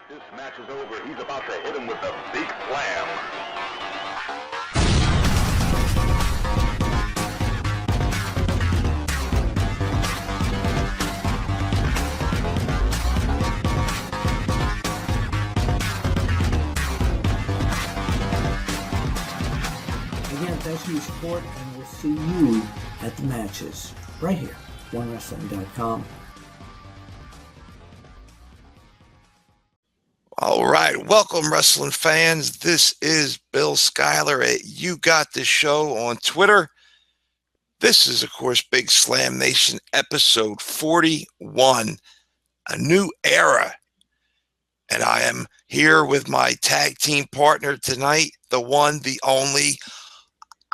This match is over. He's about to hit him with the big slam. Again, thanks for your support, and we'll see you at the matches right here, OneWrestling.com. All right, welcome wrestling fans. This is Bill Schuyler at You Got the Show on Twitter. This is, of course, Big Slam Nation episode 41, a new era. And I am here with my tag team partner tonight, the one, the only,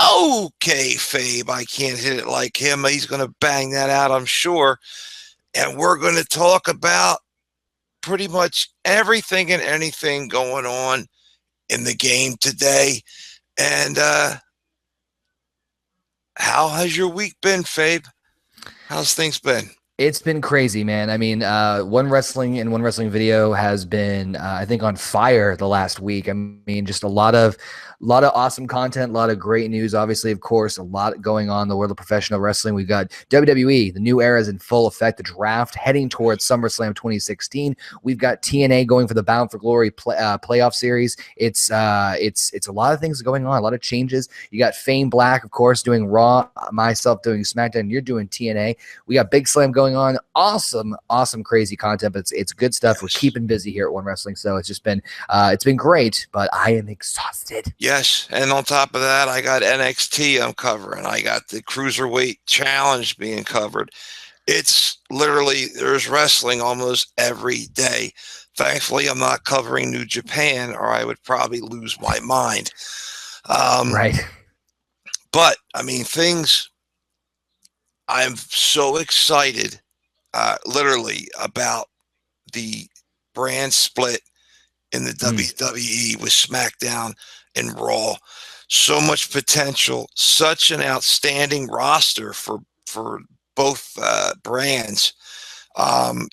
OKAYFABE. I can't hit it like him. He's going to bang that out, I'm sure. And we're going to talk about pretty much everything and anything going on in the game today. And how has your week been, Fabe? How's things been? It's been crazy, man. I mean, One Wrestling and One Wrestling Video has been, I think, on fire the last week. I mean, just a lot of awesome content, a lot of great news. Obviously, of course, a lot going on in the world of professional wrestling. We've got WWE, the new era is in full effect. The draft heading towards SummerSlam 2016. We've got TNA going for the Bound for Glory playoff series. It's a lot of things going on, a lot of changes. You got FAMEBLAck, of course, doing Raw, myself doing Smackdown. You're doing TNA. We got Big Slam going on. Awesome, crazy content. But it's good stuff. We're keeping busy here at One Wrestling, so it's just been great. But I am exhausted. Yes, and on top of that, I got NXT I'm covering. I got the Cruiserweight Challenge being covered. It's literally, there's wrestling almost every day. Thankfully, I'm not covering New Japan, or I would probably lose my mind. Right. But, I mean, I'm so excited, literally, about the brand split in the WWE with SmackDown and Raw. So much potential, such an outstanding roster for both brands.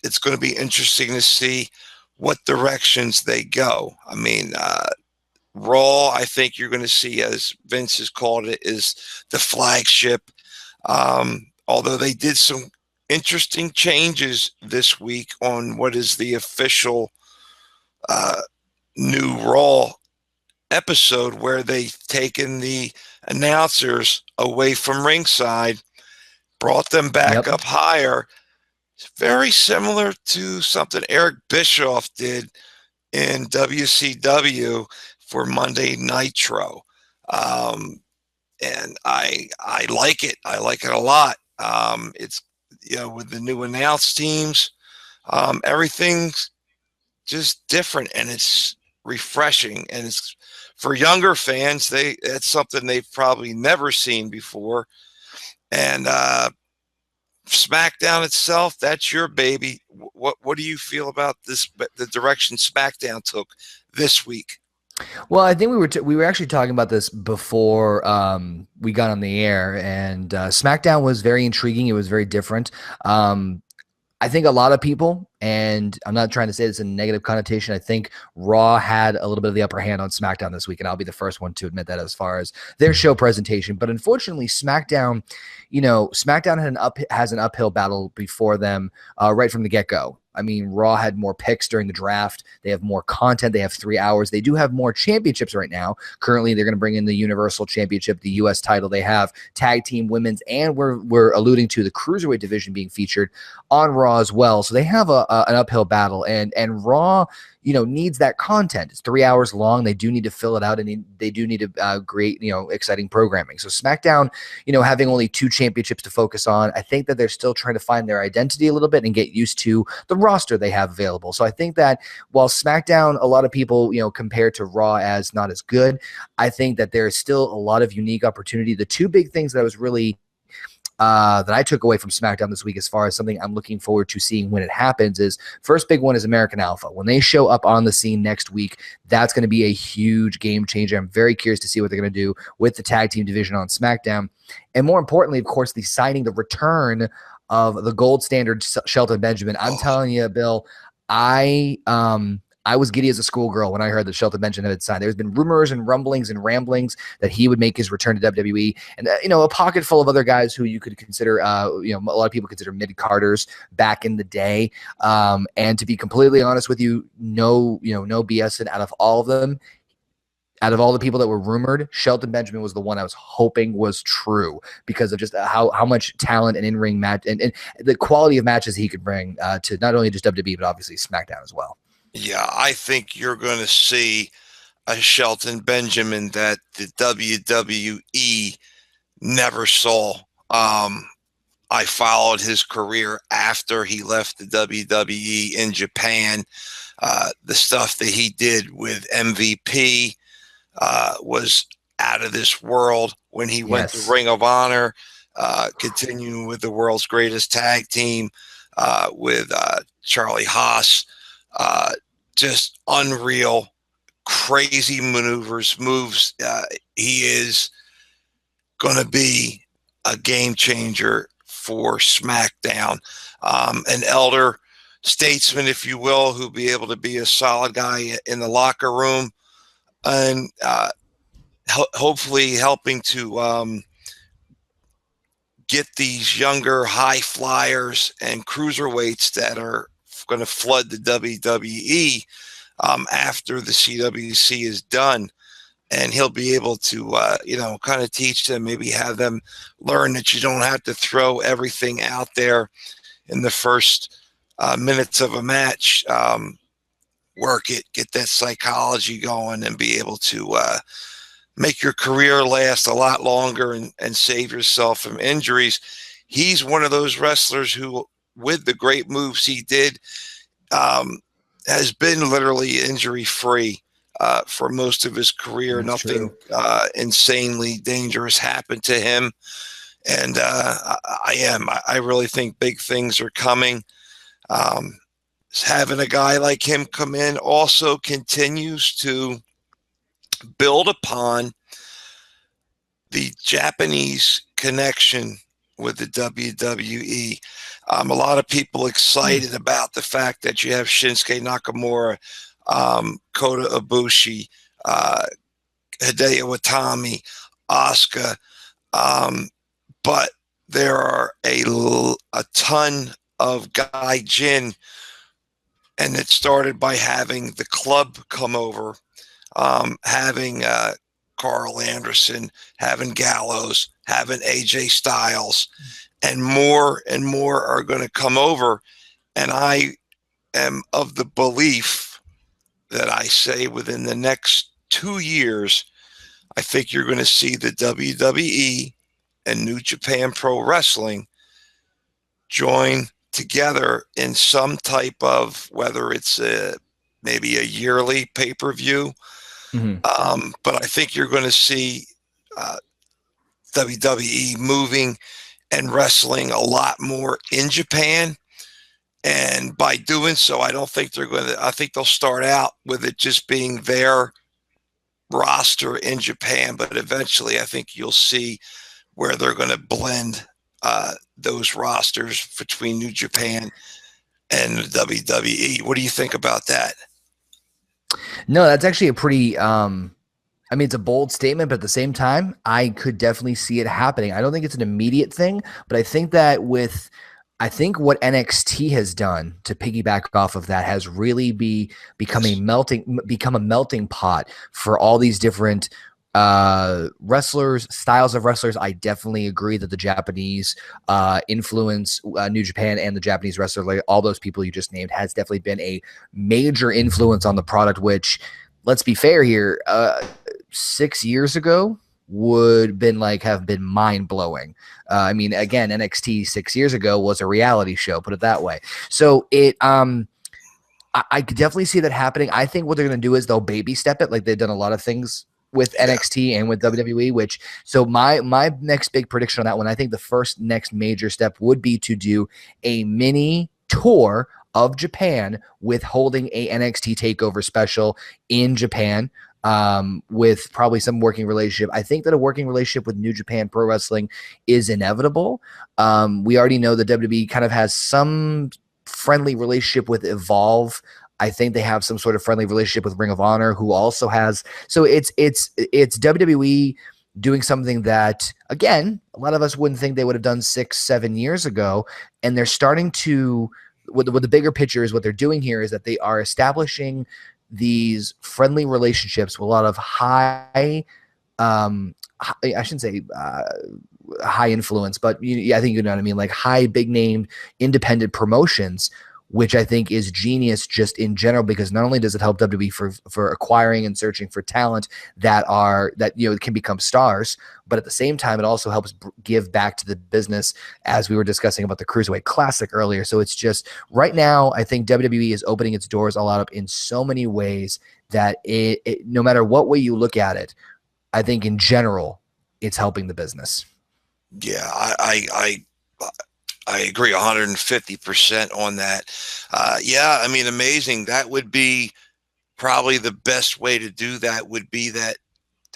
It's going to be interesting to see what directions they go. I mean, Raw, I think you're going to see, as Vince has called it, is the flagship. Although they did some interesting changes this week on what is the official new Raw episode, where they've taken the announcers away from ringside, brought them back up higher. It's very similar to something Eric Bischoff did in WCW for Monday Nitro. And I like it. I like it a lot. It's, with the new announced teams, everything's just different, and it's refreshing, and it's for younger fans. That's something they've probably never seen before. And SmackDown itself, that's your baby. What do you feel about this? The direction SmackDown took this week? Well, I think we were actually talking about this before we got on the air, and SmackDown was very intriguing. It was very different. I think a lot of people, and I'm not trying to say this in a negative connotation, I think Raw had a little bit of the upper hand on SmackDown this week, and I'll be the first one to admit that as far as their show presentation. But unfortunately, SmackDown, has an uphill battle before them right from the get-go. I mean, Raw had more picks during the draft. They have more content. They have 3 hours. They do have more championships right now. Currently, they're going to bring in the Universal Championship, the U.S. title. They have tag team, women's, and we're alluding to the Cruiserweight division being featured on Raw as well. So they have an uphill battle, and Raw, needs that content. It's 3 hours long. They do need to fill it out, and they do need to great, exciting programming. So SmackDown, having only 2 championships to focus on, I think that they're still trying to find their identity a little bit and get used to the roster they have available. So I think that while SmackDown, a lot of people, compare to Raw as not as good, I think that there is still a lot of unique opportunity. The 2 big things that I was really that I took away from SmackDown this week, as far as something I'm looking forward to seeing when it happens, is first big one is American Alpha. When they show up on the scene next week, that's going to be a huge game changer. I'm very curious to see what they're going to do with the tag team division on SmackDown. And more importantly, of course, the return of the gold standard Shelton Benjamin. I'm telling you, Bill, I I was giddy as a schoolgirl when I heard that Shelton Benjamin had signed. There's been rumors and rumblings and ramblings that he would make his return to WWE, and a pocket full of other guys who you could consider, a lot of people consider mid-carders back in the day. And to be completely honest with you, no BS out of all of them. Out of all the people that were rumored, Shelton Benjamin was the one I was hoping was true because of just how much talent and in-ring match and the quality of matches he could bring to not only just WWE, but obviously SmackDown as well. Yeah, I think you're going to see a Shelton Benjamin that the WWE never saw. I followed his career after he left the WWE in Japan. The stuff that he did with MVP was out of this world when he went to Ring of Honor, continuing with the world's greatest tag team with Charlie Haas. Just unreal, crazy moves. He is going to be a game changer for SmackDown. An elder statesman, if you will, who'll be able to be a solid guy in the locker room and hopefully helping to get these younger high flyers and cruiserweights that are going to flood the WWE after the CWC is done. And he'll be able to, kind of teach them, maybe have them learn that you don't have to throw everything out there in the first minutes of a match. Work it, get that psychology going, and be able to make your career last a lot longer and save yourself from injuries. He's one of those wrestlers who, with the great moves he did, has been literally injury-free for most of his career. That's Nothing insanely dangerous happened to him. And I really think big things are coming. Having a guy like him come in also continues to build upon the Japanese connection with the WWE. A lot of people excited about the fact that you have Shinsuke Nakamura, Kota Ibushi, Hideo Itami, Asuka, but there are a ton of gaijin, and it started by having the club come over, having Carl Anderson, having Gallows, having AJ Styles, and more are going to come over. And I am of the belief that I say within the next 2 years, I think you're going to see the WWE and New Japan Pro Wrestling join together in some type of, whether it's maybe a yearly pay-per-view. But I think you're going to see WWE moving and wrestling a lot more in Japan. And by doing so, I think they'll start out with it just being their roster in Japan, but eventually I think you'll see where they're going to blend those rosters between New Japan and the WWE. What do you think about that? No, that's actually a pretty, it's a bold statement, but at the same time, I could definitely see it happening. I don't think it's an immediate thing, but I think that I think what NXT has done to piggyback off of that has really become a melting pot for all these different styles of wrestlers. I definitely agree that the Japanese influence, New Japan and the Japanese wrestler, like all those people you just named, has definitely been a major influence on the product, which, let's be fair here, 6 years ago would have been mind-blowing. Again, NXT 6 years ago was a reality show, put it that way. So I could definitely see that happening. I think what they're going to do is they'll baby step it, like they've done a lot of things with NXT and with WWE, so my next big prediction on that one, I think the next major step would be to do a mini tour of Japan with holding a NXT takeover special in Japan, with probably some working relationship. I think that a working relationship with New Japan Pro Wrestling is inevitable. We already know that WWE kind of has some friendly relationship with Evolve I think they have some sort of friendly relationship with Ring of Honor, who also has. So it's WWE doing something that, again, a lot of us wouldn't think they would have done 6-7 years ago, and they're starting to. What the bigger picture is, what they're doing here is that they are establishing these friendly relationships with a lot of high, I shouldn't say high influence, but I think you know what I mean, like high, big name, independent promotions, which I think is genius just in general, because not only does it help WWE for acquiring and searching for talent that can become stars, but at the same time, it also helps give back to the business, as we were discussing about the Cruiserweight Classic earlier. So it's just right now, I think WWE is opening its doors a lot up in so many ways that no matter what way you look at it, I think in general, it's helping the business. Yeah, I agree 150% on that. Yeah, I mean, amazing. That would be probably the best way to do that, would be that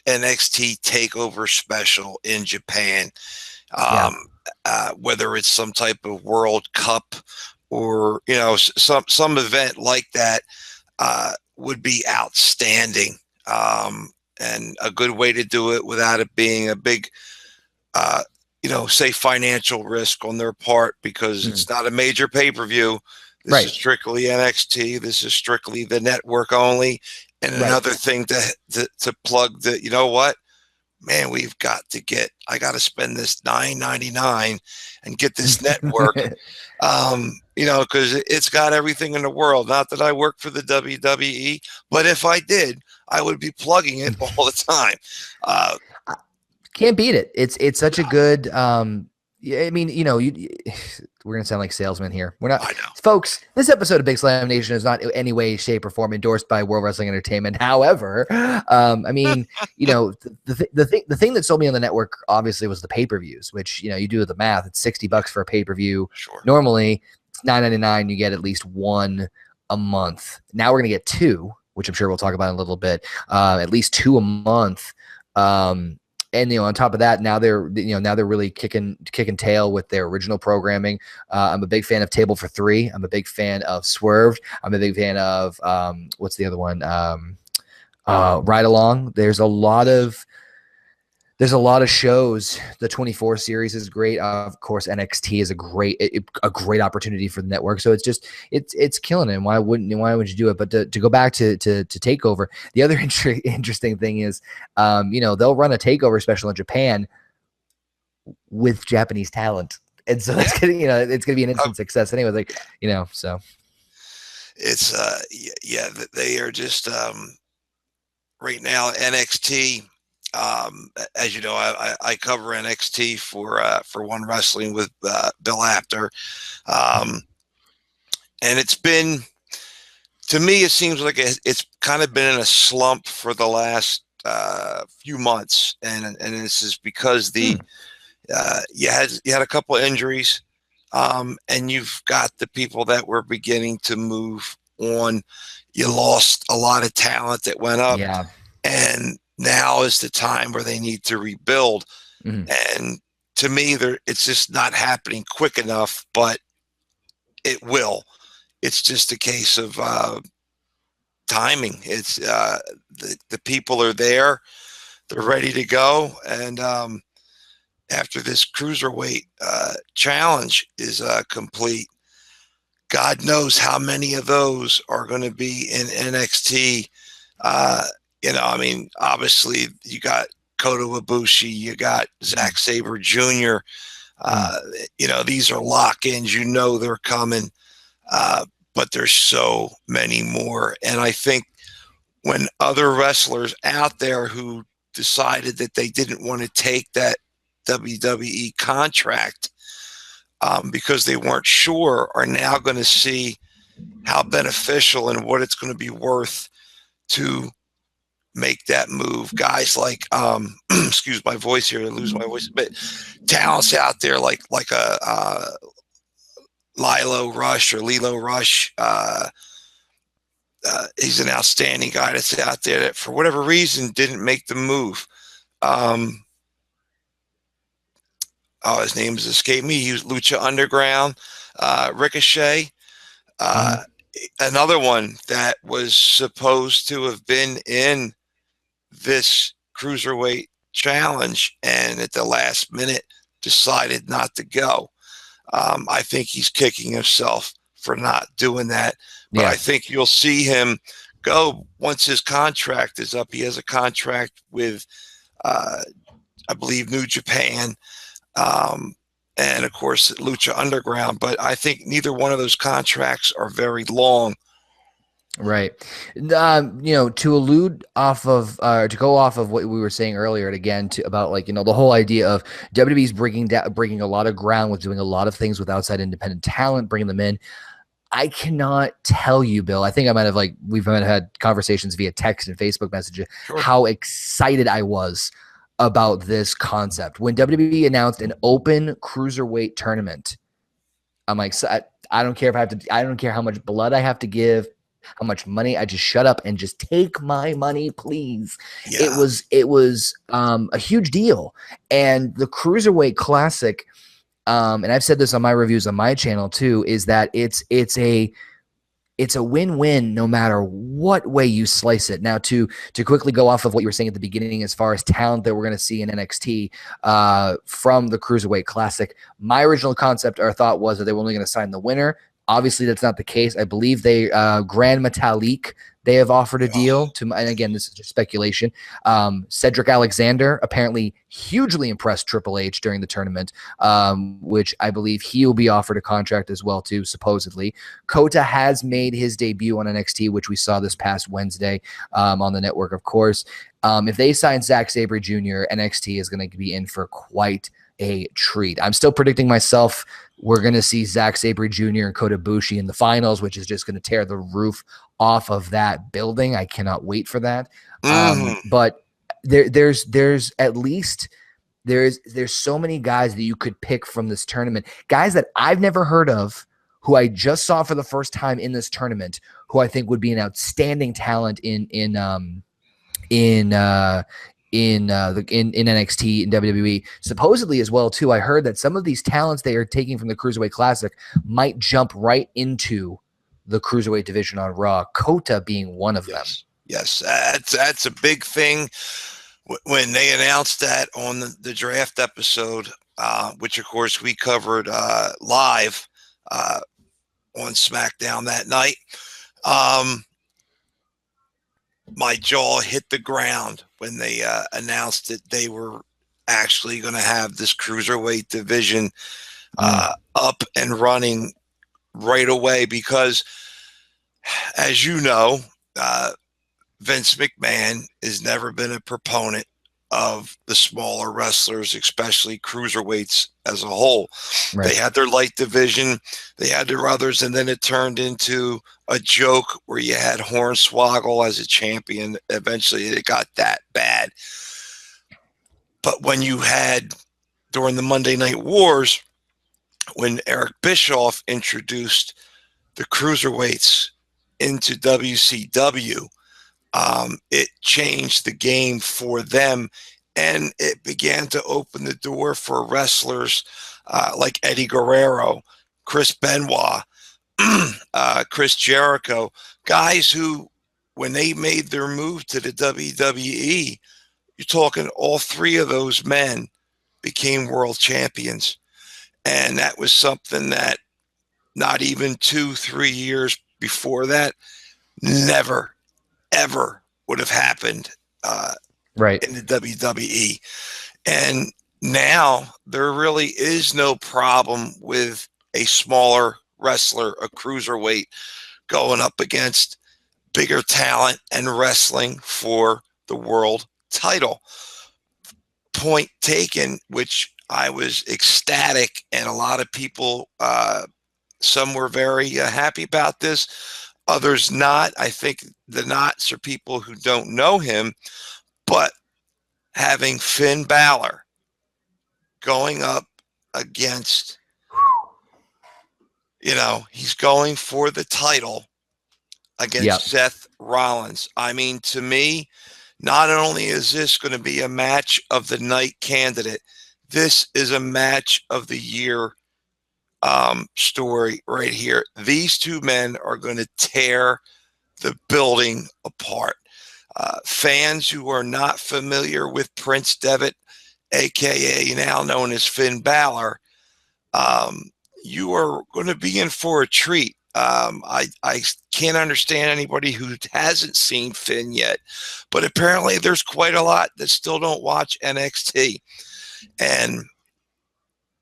NXT takeover special in Japan. Whether it's some type of World Cup or, some event like that, would be outstanding. And a good way to do it without it being a big, say financial risk on their part, because it's not a major pay-per-view. This is strictly NXT. This is strictly the network only. And another thing to plug that, you know what, man, I got to spend this $9.99 and get this network, because it's got everything in the world. Not that I work for the WWE, but if I did, I would be plugging it all the time. Can't beat it. It's such a good, I mean, we're going to sound like salesmen here. We're not, folks. This episode of Big Slam Nation is not in any way, shape, or form endorsed by World Wrestling Entertainment. However, I mean, the thing that sold me on the network obviously was the pay-per-views, which, you do the math. It's $60 for a pay-per-view. Sure. Normally it's $9.99. You get at least one a month. Now we're going to get two, which I'm sure we'll talk about in a little bit. At least two a month. And on top of that, now they're really kicking tail with their original programming. I'm a big fan of Table for Three. I'm a big fan of Swerved. I'm a big fan of what's the other one? Ride Along. There's a lot of shows. The 24 series is great. Of course, NXT is a great opportunity for the network. So it's killing it. And why would you do it? But to go back to Takeover, the other interesting thing is, they'll run a Takeover special in Japan with Japanese talent, and so it's gonna be an instant success anyway. So it's they are just right now NXT. As you know, I cover NXT for One Wrestling with Bill Apter, and it's been, to me, it seems like it's kind of been in a slump for the last few months, and this is because you had a couple of injuries, and you've got the people that were beginning to move on. You lost a lot of talent that went up, and now is the time where they need to rebuild. And to me, it's just not happening quick enough, but it will. It's just a case of timing. It's the people are there, they're ready to go, and after this Cruiserweight challenge is complete, God knows how many of those are going to be in NXT. I mean, obviously you got Kota Ibushi, you got Zack Sabre Jr. These are lock-ins. They're coming, but there's so many more. And I think when other wrestlers out there who decided that they didn't want to take that WWE contract because they weren't sure, are now going to see how beneficial and what it's going to be worth to make that move. Guys like excuse my voice here, I lose my voice, but talents out there like a Lilo Rush or Lilo Rush. He's an outstanding guy that's out there that for whatever reason didn't make the move. His name has escaped me. He was Lucha Underground, Ricochet. another one that was supposed to have been in this Cruiserweight challenge and at the last minute decided not to go. I think he's kicking himself for not doing that. But Yeah. I think you'll see him go once his contract is up. He has a contract with, I believe, New Japan, and of course Lucha Underground. But I think neither one of those contracts are very long. Right. To allude off of, to go off of what we were saying earlier, and again, about the whole idea of WWE's breaking a lot of ground with doing a lot of things with outside independent talent, bringing them in. I cannot tell you, Bill. I think I might have we've had conversations via text and Facebook messages, Sure. How excited I was about this concept. When WWE announced an open cruiserweight tournament, I'm like, I don't care if I have to, I don't care how much blood I have to give, how much money. I just shut up and just take my money, please. Yeah. It was a huge deal. And the Cruiserweight Classic, and I've said this on my reviews on my channel too, is that it's a win-win no matter what way you slice it. Now, to quickly go off of what you were saying at the beginning as far as talent that we're going to see in NXT from the Cruiserweight Classic, my original concept or thought was that they were only going to sign the winner. Obviously, that's not the case. I believe they Grand Metalik, they have offered a deal to, and again, this is just speculation. Cedric Alexander apparently hugely impressed Triple H during the tournament, which I believe he will be offered a contract as well too, supposedly. Kota has made his debut on NXT, which we saw this past Wednesday on the network, of course. If they sign Zack Sabre Jr., NXT is going to be in for quite a treat. I'm still predicting myself we're going to see Zack Sabre Jr. and Kota Ibushi in the finals, which is just going to tear the roof off of that building. I cannot wait for that. But there's at least there's so many guys that you could pick from this tournament, guys that I've never heard of, who I just saw for the first time in this tournament, who I think would be an outstanding talent in NXT and WWE, supposedly as well too. I heard that some of these talents they are taking from the Cruiserweight Classic might jump right into the Cruiserweight division on Raw, Kota being one of them. Yes, that's a big thing. When they announced that on the draft episode, which of course we covered live on SmackDown that night, my jaw hit the ground when they announced that they were actually going to have this Cruiserweight division up and running right away, because as you know, Vince McMahon has never been a proponent of the smaller wrestlers, especially cruiserweights as a whole. Right. They had their light division, they had their others, and then it turned into a joke where you had Hornswoggle as a champion. Eventually it got that bad. But when you had, during the Monday Night Wars, when Eric Bischoff introduced the cruiserweights into WCW, it changed the game for them, and it began to open the door for wrestlers like Eddie Guerrero, Chris Benoit, Chris Jericho, guys who, when they made their move to the WWE, you're talking all three of those men became world champions. And that was something that not even 2-3 years before that, never, ever would have happened right in the WWE. And now there really is no problem with a smaller wrestler, a cruiserweight, going up against bigger talent and wrestling for the world title. Point taken, which I was ecstatic, and a lot of people, some were very happy about this, others not. I think the nots are people who don't know him, but having Finn Balor going up against, he's going for the title against Seth Rollins. I mean, to me, not only is this going to be a match of the night candidate, this is a match of the year story right here. These two men are going to tear the building apart. Fans who are not familiar with Prince Devitt, aka now known as Finn Balor, you are going to be in for a treat. I can't understand anybody who hasn't seen Finn yet, but apparently there's quite a lot that still don't watch NXT. And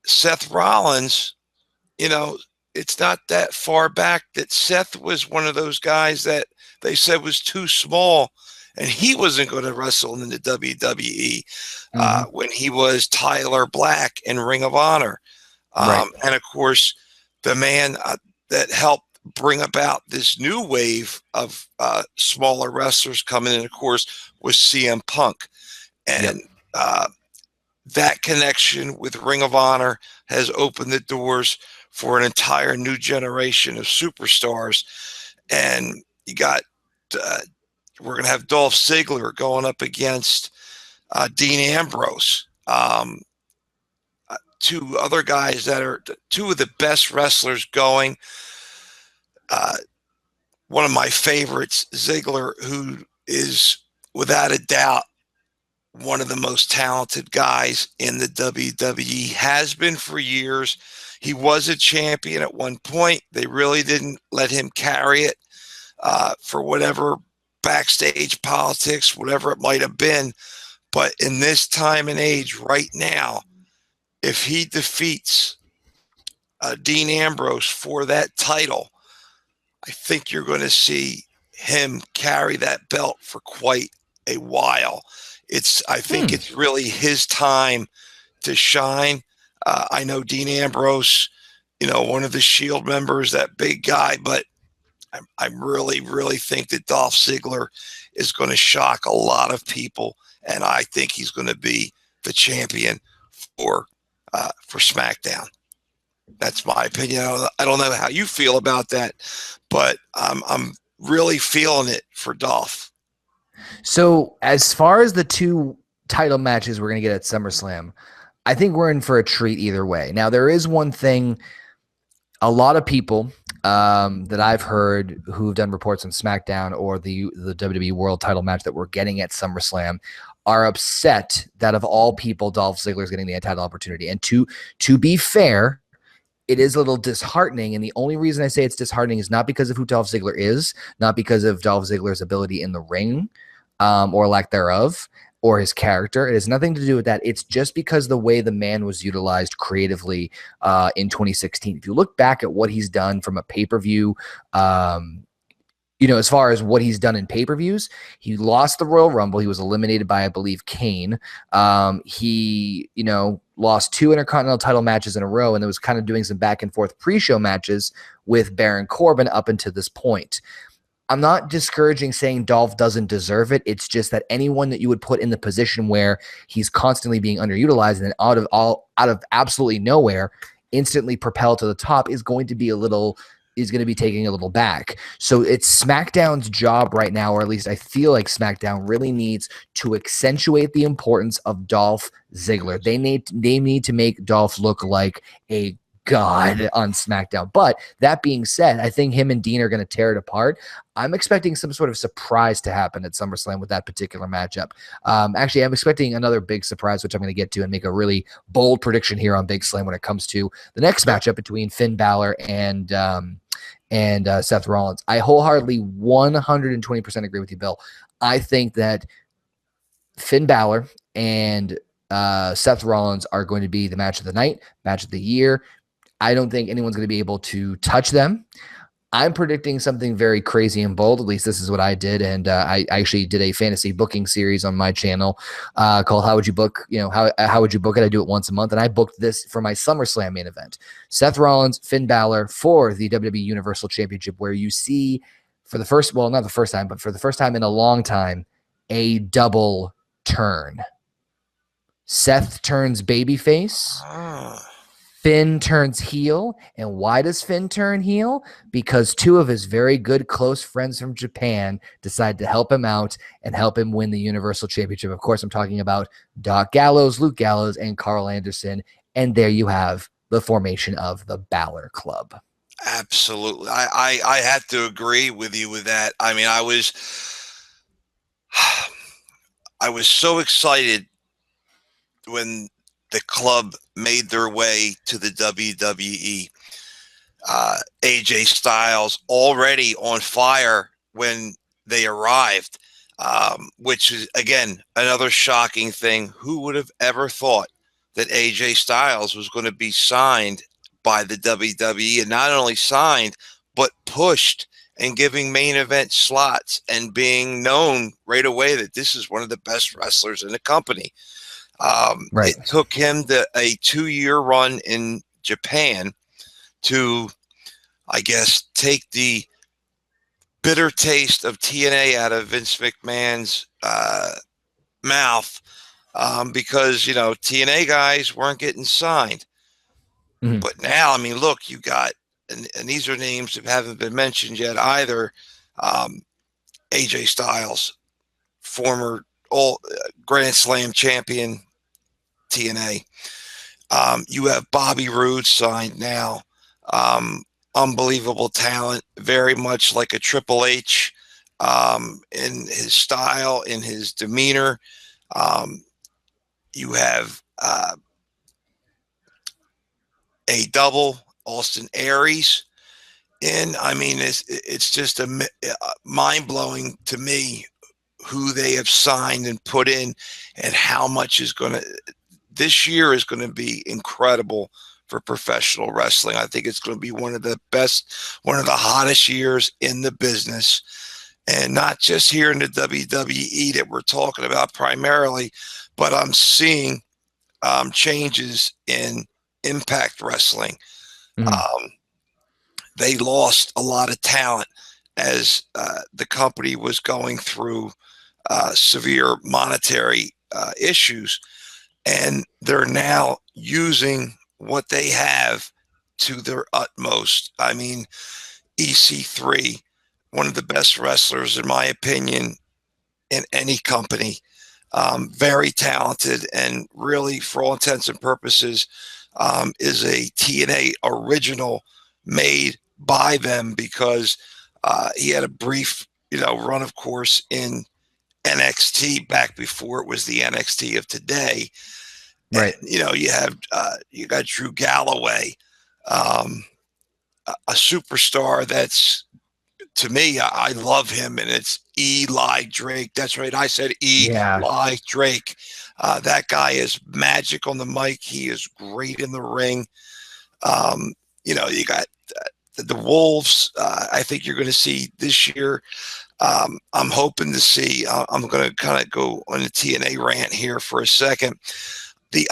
Seth Rollins, you know, it's not that far back that Seth was one of those guys that they said was too small, and he wasn't going to wrestle in the WWE when he was Tyler Black in Ring of Honor. Right. And of course, the man that helped bring about this new wave of smaller wrestlers coming in, of course, was CM Punk. And that connection with Ring of Honor has opened the doors for an entire new generation of superstars. And you got, we're going to have Dolph Ziggler going up against Dean Ambrose. Two other guys that are two of the best wrestlers going. One of my favorites, Ziggler, who is without a doubt one of the most talented guys in the WWE, has been for years. He was a champion at one point. They really didn't let him carry it for whatever backstage politics, whatever it might have been. But in this time and age right now, if he defeats Dean Ambrose for that title, I think you're going to see him carry that belt for quite a while. I think it's really his time to shine. I know Dean Ambrose, you know, one of the Shield members, that big guy, but I really, really think that Dolph Ziggler is going to shock a lot of people, and I think he's going to be the champion for SmackDown. That's my opinion. I don't know how you feel about that, but I'm really feeling it for Dolph. So as far as the two title matches we're going to get at SummerSlam, I think we're in for a treat either way. Now, there is one thing a lot of people that I've heard who've done reports on SmackDown or the WWE World title match that we're getting at SummerSlam are upset that of all people, Dolph Ziggler is getting the title opportunity. And to be fair, it is a little disheartening. And the only reason I say it's disheartening is not because of who Dolph Ziggler is, not because of Dolph Ziggler's ability in the ring or lack thereof, or his character. It has nothing to do with that. It's just because the way the man was utilized creatively in 2016. If you look back at what he's done from a pay-per-view, you know, as far as what he's done in pay-per-views, he lost the Royal Rumble. He was eliminated by, I believe, Kane. He, you know, lost 2 Intercontinental title matches in a row, and was kind of doing some back and forth pre-show matches with Baron Corbin up until this point. I'm not discouraging saying Dolph doesn't deserve it. It's just that anyone that you would put in the position where he's constantly being underutilized and then out of absolutely nowhere, instantly propelled to the top is going to be taking a little back. So it's SmackDown's job right now, or at least I feel like SmackDown really needs to accentuate the importance of Dolph Ziggler. They need to make Dolph look like a god on SmackDown. But that being said, I think him and Dean are going to tear it apart. I'm expecting some sort of surprise to happen at SummerSlam with that particular matchup. Actually, I'm expecting another big surprise, which I'm going to get to and make a really bold prediction here on Big Slam when it comes to the next matchup between Finn Balor and Seth Rollins. I wholeheartedly 120% agree with you, Bill. I think that Finn Balor and Seth Rollins are going to be the match of the night, match of the year. I don't think anyone's going to be able to touch them. I'm predicting something very crazy and bold. At least this is what I did. And I actually did a fantasy booking series on my channel called How Would You Book? You know, how would you book it? I do it once a month. And I booked this for my SummerSlam main event. Seth Rollins, Finn Balor for the WWE Universal Championship, where you see for the first, well, not the first time, but for the first time in a long time, a double turn. Seth turns babyface. Finn turns heel. And why does Finn turn heel? Because 2 of his very good close friends from Japan decide to help him out and help him win the Universal Championship. Of course, I'm talking about Doc Gallows, Luke Gallows, and Carl Anderson. And there you have the formation of the Balor Club. Absolutely. I had to agree with you with that. I mean, I was so excited when the club made their way to the WWE. AJ Styles already on fire when they arrived, which is, again, another shocking thing. Who would have ever thought that AJ Styles was going to be signed by the WWE, and not only signed, but pushed and giving main event slots and being known right away that this is one of the best wrestlers in the company. Right. It took him a 2-year run in Japan to, I guess, take the bitter taste of TNA out of Vince McMahon's mouth, because, you know, TNA guys weren't getting signed. Mhm. But now, I mean, look, you got, and these are names that haven't been mentioned yet either. AJ Styles, former Grand Slam champion, TNA. You have Bobby Roode signed now. Unbelievable talent, very much like a Triple H, in his style, in his demeanor. You have a double, Austin Aries. And I mean, it's just mind blowing to me who they have signed and put in, and how much is going to, this year is going to be incredible for professional wrestling. I think it's going to be one of the best, one of the hottest years in the business, and not just here in the WWE that we're talking about primarily, but I'm seeing changes in Impact Wrestling. Mhm. They lost a lot of talent as the company was going through severe monetary issues, and they're now using what they have to their utmost. I mean, EC3, one of the best wrestlers, in my opinion, in any company, very talented, and really, for all intents and purposes, is a TNA original made by them, because he had a brief, run, of course, in NXT back before it was the NXT of today. Right. And, you got Drew Galloway, a superstar that's, to me, I love him, and it's Eli Drake. That's right. I said Eli Drake. That guy is magic on the mic. He is great in the ring. You got the Wolves. I think you're going to see this year. I'm hoping to see, I'm going to kind of go on a TNA rant here for a second. The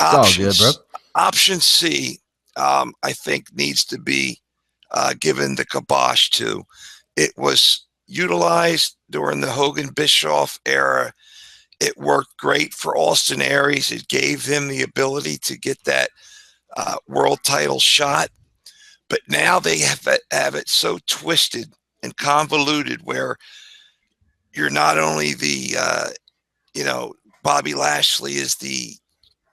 option C, I think, needs to be given the kibosh to. It was utilized during the Hogan Bischoff era. It worked great for Austin Aries. It gave him the ability to get that world title shot. But now they have it so twisted and convoluted, where you're not only the, Bobby Lashley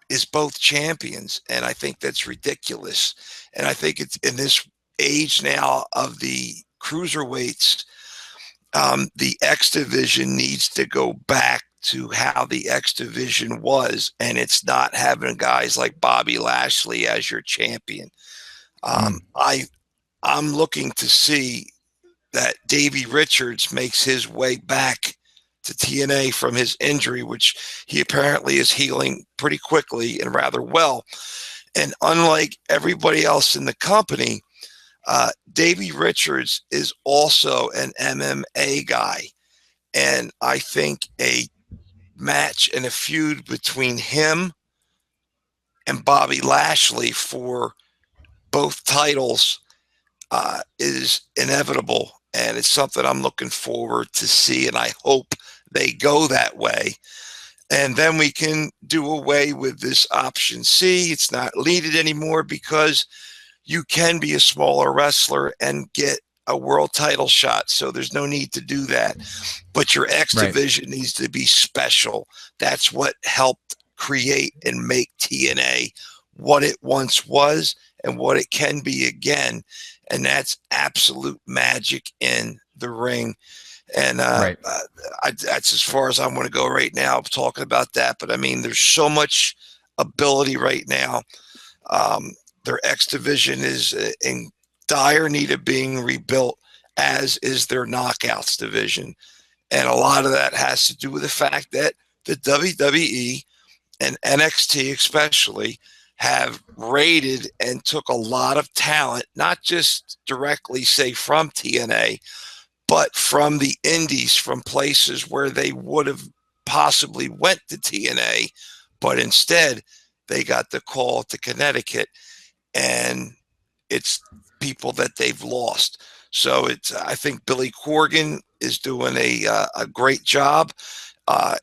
is both champions. And I think that's ridiculous. And I think it's in this age now of the cruiserweights, the X division needs to go back to how the X division was, and it's not having guys like Bobby Lashley as your champion. I'm looking to see that Davey Richards makes his way back to TNA from his injury, which he apparently is healing pretty quickly and rather well. And unlike everybody else in the company, Davey Richards is also an MMA guy. And I think a match and a feud between him and Bobby Lashley for both titles is inevitable. And it's something I'm looking forward to see. And I hope they go that way. And then we can do away with this option C. It's not needed anymore, because you can be a smaller wrestler and get a world title shot. So there's no need to do that. But your X division needs to be special. That's what helped create and make TNA what it once was and what it can be again. And that's absolute magic in the ring. And that's as far as I'm going to go right now talking about that. But I mean, there's so much ability right now. Their X division is in dire need of being rebuilt, as is their Knockouts division. And a lot of that has to do with the fact that the WWE and NXT especially have raided and took a lot of talent, not just directly, say, from TNA, but from the indies, from places where they would have possibly went to TNA, but instead they got the call to Connecticut, and it's people that they've lost. So I think Billy Corgan is doing a great job.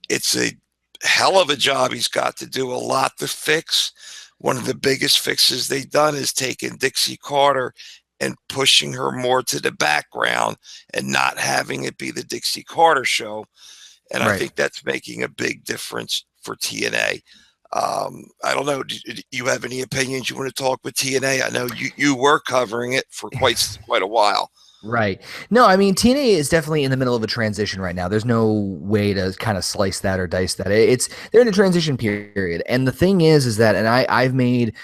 It's a hell of a job he's got to do, a lot to fix. One of the biggest fixes they've done is taking Dixie Carter and pushing her more to the background and not having it be the Dixie Carter show. And I think that's making a big difference for TNA. I don't know. Do you have any opinions you want to talk with TNA? I know you were covering it for quite a while. Right. No, I mean, TNA is definitely in the middle of a transition right now. There's no way to kind of slice that or dice that. They're in a transition period. And the thing is that, and I've made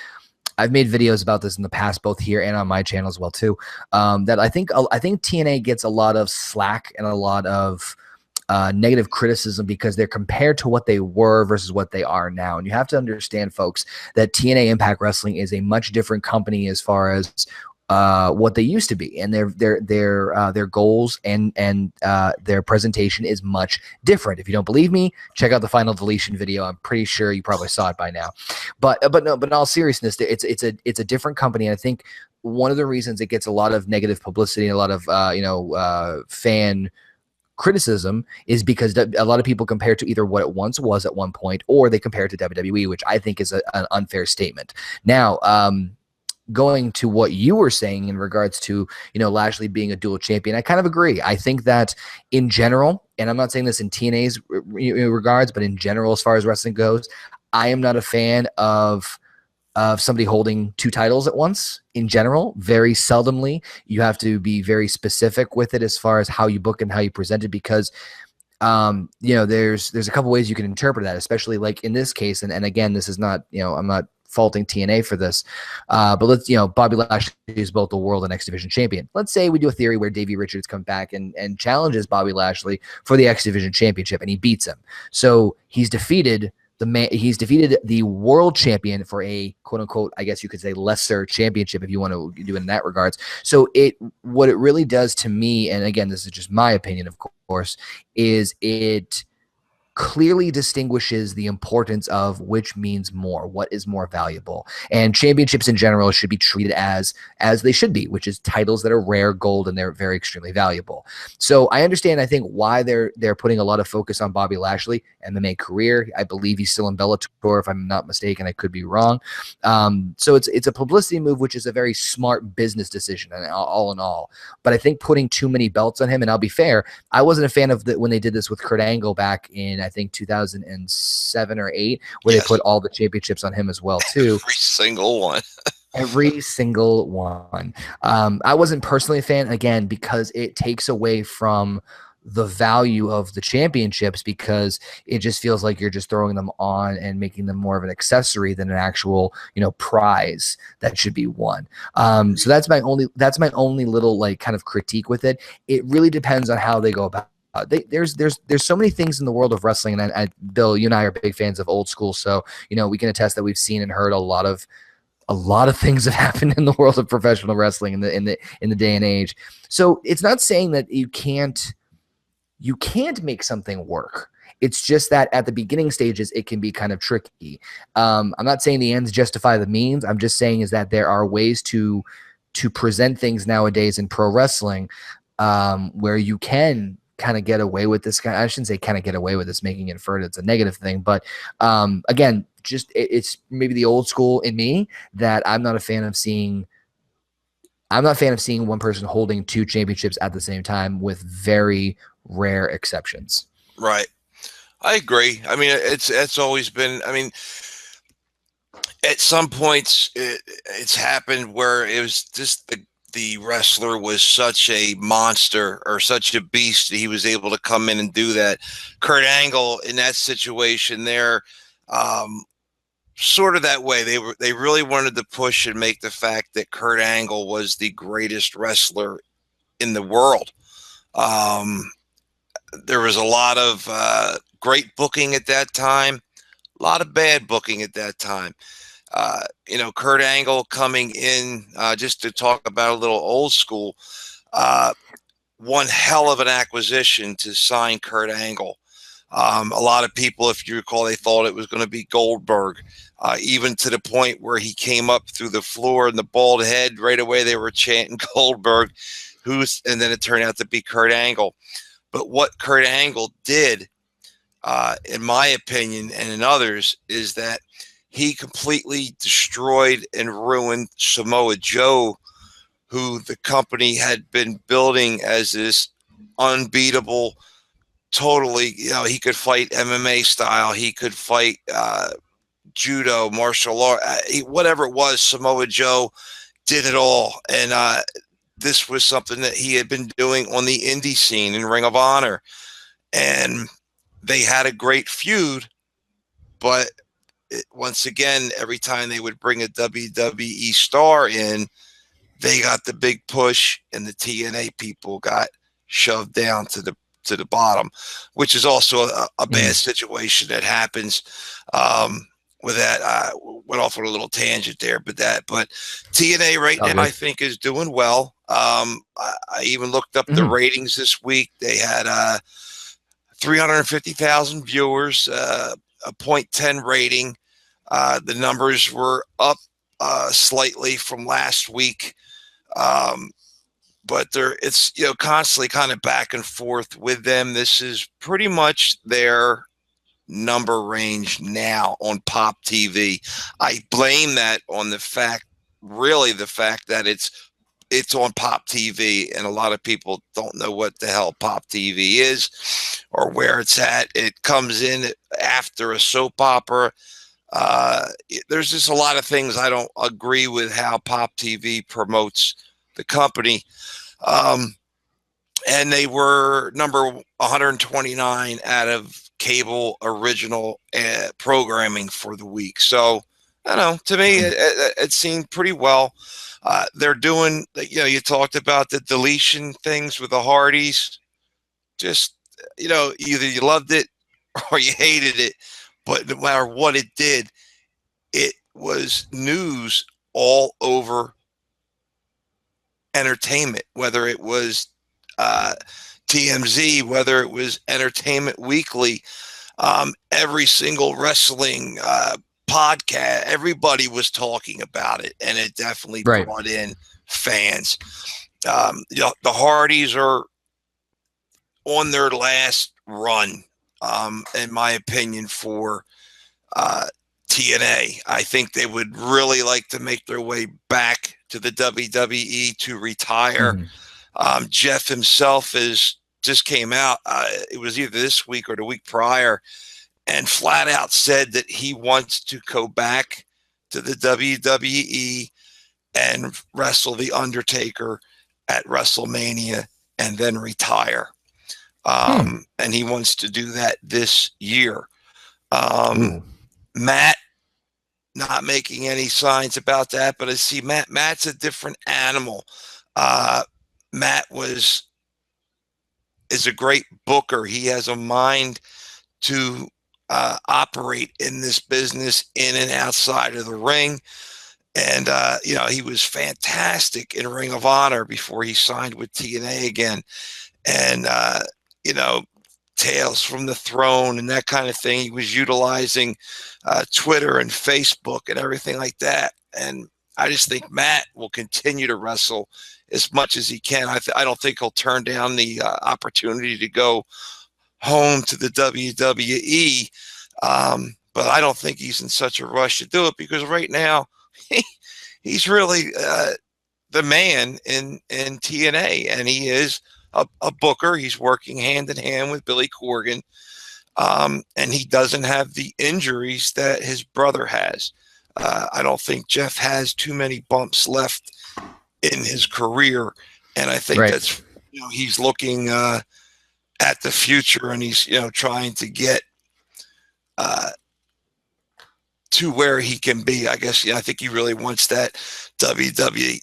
videos about this in the past, both here and on my channel as well too. That I think TNA gets a lot of slack and a lot of negative criticism because they're compared to what they were versus what they are now. And you have to understand, folks, that TNA Impact Wrestling is a much different company as far as what they used to be, and their goals and their presentation is much different. If you don't believe me, check out the Final Deletion video. I'm pretty sure you probably saw it by now. But in all seriousness, it's a different company. And I think one of the reasons it gets a lot of negative publicity and a lot of fan criticism is because a lot of people compare it to either what it once was at one point, or they compare it to WWE, which I think is an unfair statement. Now, going to what you were saying in regards to, Lashley being a dual champion, I kind of agree. I think that in general, and I'm not saying this in TNA's regards, but in general, as far as wrestling goes, I am not a fan of somebody holding two titles at once. In general, very seldomly. You have to be very specific with it as far as how you book and how you present it, because there's a couple ways you can interpret that, especially like in this case. And again, this is not, I'm not faulting TNA for this, but let's, Bobby Lashley is both the world and X Division champion. Let's say we do a theory where Davey Richards comes back and challenges Bobby Lashley for the X Division championship, and he beats him. So he's defeated the world champion for a quote unquote, I guess you could say, lesser championship, if you want to do it in that regards. So what it really does to me, and again, this is just my opinion, of course, is it clearly distinguishes the importance of which means more, what is more valuable. And championships in general should be treated as they should be, which is titles that are rare gold, and they're very extremely valuable. So I understand, I think, why they're putting a lot of focus on Bobby Lashley and MMA career. I believe he's still in Bellator, if I'm not mistaken. I could be wrong. So it's a publicity move, which is a very smart business decision, and all in all. But I think putting too many belts on him, and I'll be fair, I wasn't a fan of when they did this with Kurt Angle back in, I think, 2007 or 8, where they put all the championships on him as well too. Every single one. Every single one. I wasn't personally a fan, again, because it takes away from the value of the championships, because it just feels like you're just throwing them on and making them more of an accessory than an actual, prize that should be won. So that's my only little kind of critique with it. It really depends on how they go about. There's so many things in the world of wrestling, and Bill, you and I are big fans of old school, so we can attest that we've seen and heard a lot of things have happened in the world of professional wrestling in the day and age. So it's not saying that you can't make something work. It's just that at the beginning stages, it can be kind of tricky. I'm not saying the ends justify the means. I'm just saying is that there are ways to present things nowadays in pro wrestling where you can kind of get away with this kind. I shouldn't say kind of get away with this, making it inferred it's a negative thing, but again, just it's maybe the old school in me that I'm not a fan of seeing one person holding two championships at the same time, with very rare exceptions. Right. I agree. I mean, it's always been, I mean, At some points, it's happened where it was just the wrestler was such a monster or such a beast that he was able to come in and do that. Kurt Angle in that situation there, sort of that way. They really wanted to push and make the fact that Kurt Angle was the greatest wrestler in the world. There was a lot of great booking at that time, a lot of bad booking at that time. Kurt Angle coming in, just to talk about a little old school, one hell of an acquisition to sign Kurt Angle. A lot of people, if you recall, they thought it was going to be Goldberg, even to the point where he came up through the floor and the bald head. Right away, they were chanting Goldberg, and then it turned out to be Kurt Angle. But what Kurt Angle did, in my opinion and in others, is that he completely destroyed and ruined Samoa Joe, who the company had been building as this unbeatable, totally, he could fight MMA style. He could fight judo, martial art, whatever it was. Samoa Joe did it all. And this was something that he had been doing on the indie scene in Ring of Honor. And they had a great feud, but once again, every time they would bring a WWE star in, they got the big push, and the TNA people got shoved down to the bottom, which is also a bad situation that happens. With that, I went off on a little tangent there, but TNA right now, I think, is doing well. I even looked up the ratings this week. They had 350,000 viewers, a 0.10 rating. The numbers were up slightly from last week, but it's constantly kind of back and forth with them. This is pretty much their number range now on Pop TV. I blame that on the fact that it's on Pop TV, and a lot of people don't know what the hell Pop TV is or where it's at. It comes in after a soap opera. There's just a lot of things I don't agree with how Pop TV promotes the company. And they were number 129 out of cable original programming for the week. So I don't know, to me, it seemed pretty well. They're doing, you talked about the deletion things with the Hardys. Just, either you loved it or you hated it, but no matter what it did, it was news all over entertainment, whether it was TMZ, whether it was Entertainment Weekly, every single wrestling podcast, everybody was talking about it, and it definitely brought in fans. The Hardys are on their last run, in my opinion, for TNA. I think they would really like to make their way back to the WWE to retire. Jeff himself just came out. It was either this week or the week prior, and flat out said that he wants to go back to the WWE and wrestle The Undertaker at WrestleMania and then retire. And he wants to do that this year. Matt, not making any signs about that, but I see Matt's a different animal. Matt is a great booker. He has a mind to operate in this business in and outside of the ring. And, he was fantastic in Ring of Honor before he signed with TNA again. And, Tales from the Throne and that kind of thing. He was utilizing Twitter and Facebook and everything like that. And I just think Matt will continue to wrestle as much as he can. I don't think he'll turn down the opportunity to go home to the WWE. But I don't think he's in such a rush to do it, because right now he's really the man in TNA, and he is a booker. He's working hand in hand with Billy Corgan, and he doesn't have the injuries that his brother has. I don't think Jeff has too many bumps left in his career, and I think that's he's looking at the future, and he's trying to get to where he can be. I guess I think he really wants that WWE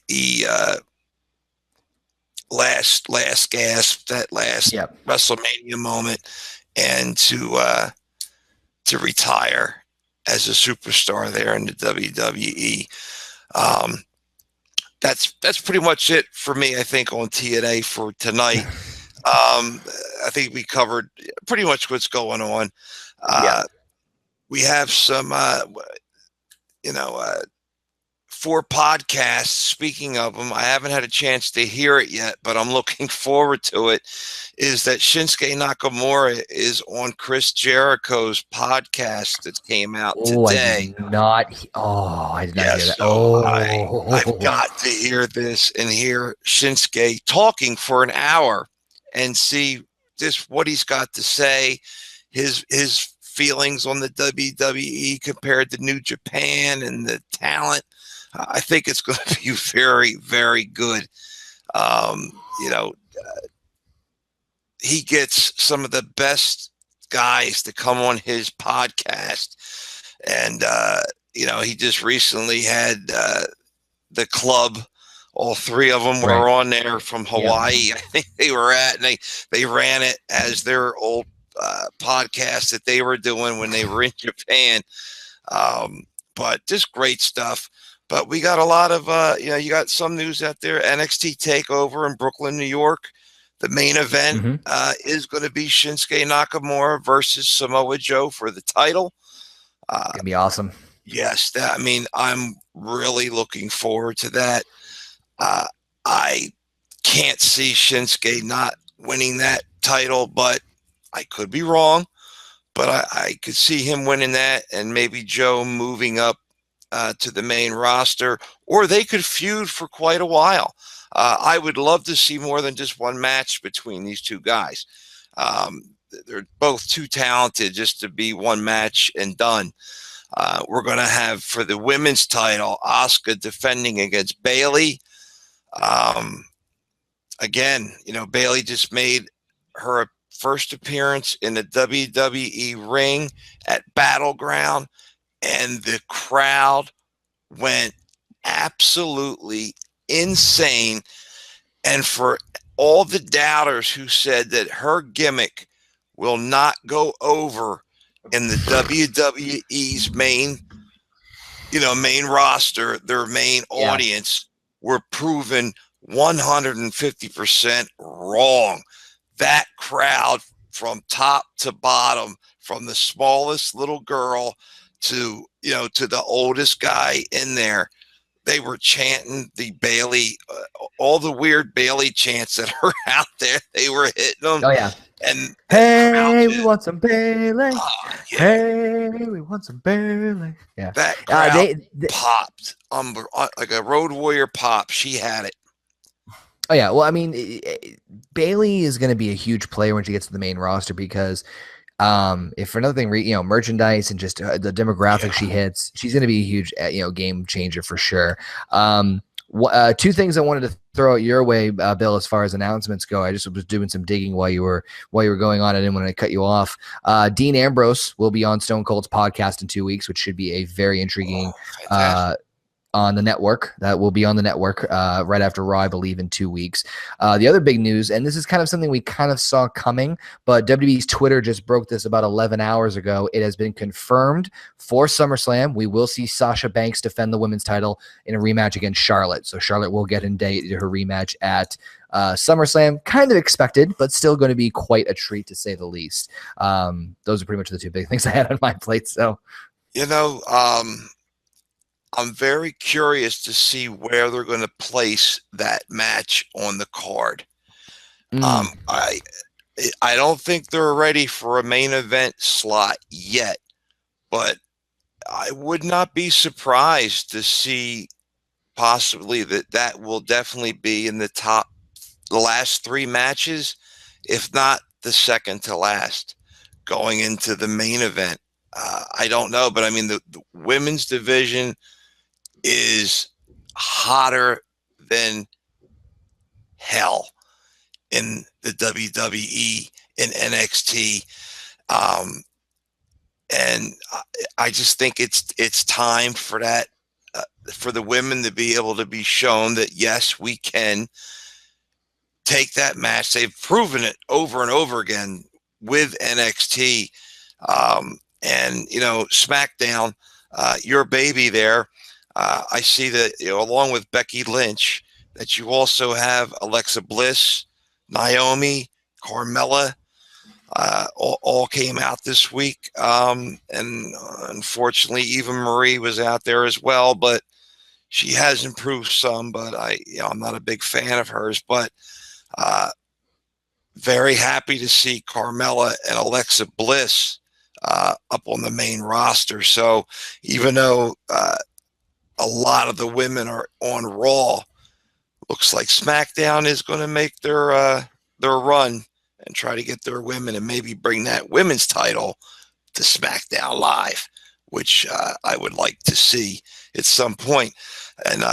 last gasp, that last WrestleMania moment, and to retire as a superstar there in the WWE. That's pretty much it for me, I think, on TNA for tonight. I think we covered pretty much what's going on. We have some, 4 podcasts. Speaking of them, I haven't had a chance to hear it yet, but I'm looking forward to it. Is that Shinsuke Nakamura is on Chris Jericho's podcast that came out today. I did not hear that. So I've got to hear this and hear Shinsuke talking for an hour and see just what he's got to say, his feelings on the WWE compared to New Japan and the talent. I think it's going to be very, very good. He gets some of the best guys to come on his podcast. And, he just recently had the club. All 3 of them were on there from Hawaii. I think they were and they ran it as their old podcast that they were doing when they were in Japan. But just great stuff. But we got a lot of, you got some news out there. NXT TakeOver in Brooklyn, New York. The main event is going to be Shinsuke Nakamura versus Samoa Joe for the title. It's going to be awesome. Yes. I'm really looking forward to that. I can't see Shinsuke not winning that title, but I could be wrong. But I could see him winning that and maybe Joe moving up to the main roster, or they could feud for quite a while. I would love to see more than just one match between these 2 guys. They're both too talented just to be one match and done. We're going to have, for the women's title, Asuka defending against Bayley. Again, Bayley just made her first appearance in the WWE ring at Battleground, and the crowd went absolutely insane. And for all the doubters who said that her gimmick will not go over in the WWE's main roster, their main audience, were proven 150% wrong. That crowd from top to bottom, from the smallest little girl to the oldest guy in there, they were chanting the Bayley, all the weird Bayley chants that are out there. They were hitting them. Oh yeah. And hey, we want some Bayley. Hey, we want some Bayley. Yeah. That crowd they popped like a Road Warrior pop. She had it. Oh yeah. Well, Bayley is going to be a huge player when she gets to the main roster because if for another thing, merchandise and just the demographic she hits, she's going to be a huge, game changer for sure. 2 things I wanted to throw out your way, Bill, as far as announcements go. I just was doing some digging while you were going on. I didn't want to cut you off. Dean Ambrose will be on Stone Cold's podcast in 2 weeks, which should be a very intriguing, on the network. That will be on the network right after Raw, I believe, in 2 weeks. The other big news, and this is kind of something we kind of saw coming, but WWE's Twitter just broke this about 11 hours ago. It has been confirmed for SummerSlam. We will see Sasha Banks defend the women's title in a rematch against Charlotte. So Charlotte will get in date her rematch at SummerSlam. Kind of expected, but still going to be quite a treat to say the least. Those are pretty much the 2 big things I had on my plate. So, I'm very curious to see where they're going to place that match on the card. I don't think they're ready for a main event slot yet, but I would not be surprised to see possibly that will definitely be in the last 3 matches, if not the second to last, going into the main event. I don't know, but I mean, the women's division is hotter than hell in the WWE and NXT. And I just think it's time for that, for the women to be able to be shown that, yes, we can take that match. They've proven it over and over again with NXT. And, you know, SmackDown, your baby there. I see that, you know, along with Becky Lynch, that you also have Alexa Bliss, Naomi, Carmella, all came out this week. And unfortunately, Eva Marie was out there as well, but she has improved some, but I'm not a big fan of hers, but very happy to see Carmella and Alexa Bliss up on the main roster. So even though a lot of the women are on Raw, looks like SmackDown is going to make their run and try to get their women and maybe bring that women's title to SmackDown Live, which I would like to see at some point. And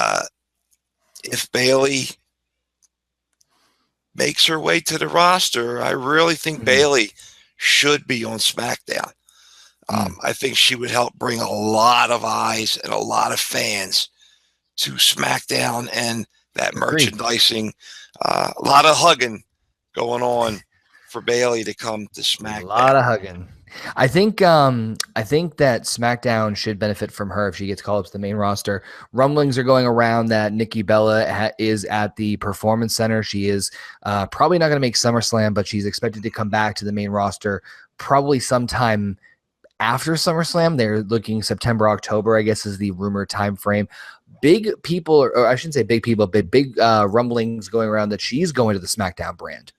if Bayley makes her way to the roster, I really think Bayley should be on SmackDown. I think she would help bring a lot of eyes and a lot of fans to SmackDown, and that merchandising, a lot of hugging going on for Bayley to come to SmackDown. A lot of hugging. I think that SmackDown should benefit from her if she gets called up to the main roster. Rumblings are going around that Nikki Bella is at the Performance Center. She is probably not going to make SummerSlam, but she's expected to come back to the main roster probably sometime after SummerSlam. They're looking September, October, I guess, is the rumor time frame. Big people, or I shouldn't say big people, but big rumblings going around that she's going to the SmackDown brand,